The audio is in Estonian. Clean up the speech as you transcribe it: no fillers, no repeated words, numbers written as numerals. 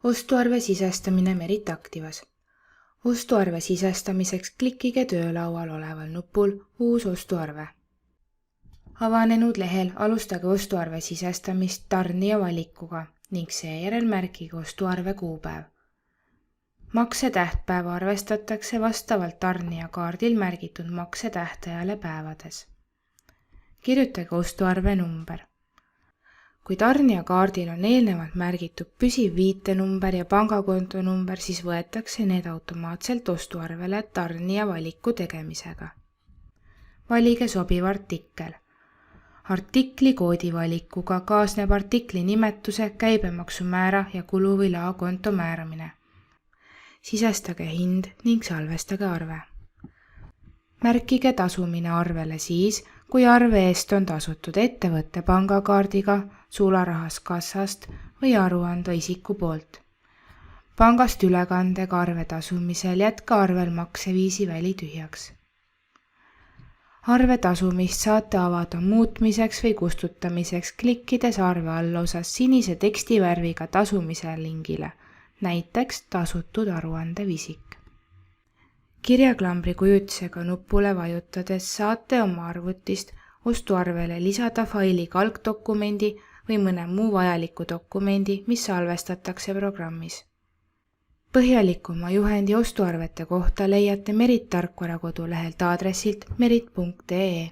Ostuarve sisestamine Merit Activas. Ostuarve sisestamiseks klikkige töölaual oleval nupul Uus ostuarve. Avanenud lehel alustage ostuarve sisestamist tarnija valikuga ning seejärel märkige ostuarve kuupäev. Maksetähtpäeva arvestatakse vastavalt tarnija kaardil märgitud maksetähtajale päevades. Kirjutage ostuarve number. Kui tarnija kaardil on eelnevalt märgitud püsiv viitenumber ja pangakonto number, siis võetakse need automaatselt ostuarvele tarnija valiku tegemisega. Valige sobiv artikkel. Artikli koodi valikuga kaasneb artikli nimetuse, käibemaksumäära ja kulu- või laokonto määramine. Sisestage hind ning salvestage arve. Märkige tasumine arvele siis, kui arve eest on tasutud ettevõtte pangakaardiga, sularahas kassast või aruandva isiku poolt. Pangast ülekandega arve tasumisel jätka arvel makseviisi väli tühjaks. Arve tasumist saate avada muutmiseks või kustutamiseks klikkides arve allosas sinise tekstivärviga tasumise lingile, näiteks tasutud aruandev isik. Kirjaklambri kujutisega nupule vajutades saate oma arvutist ostuarvele lisada failiga algdokumendi või mõne muu vajaliku dokumendi, mis salvestatakse programmis. Põhjalikuma juhendi ostuarvete kohta leiate Merit tarkvara kodulehelt aadressilt merit.ee.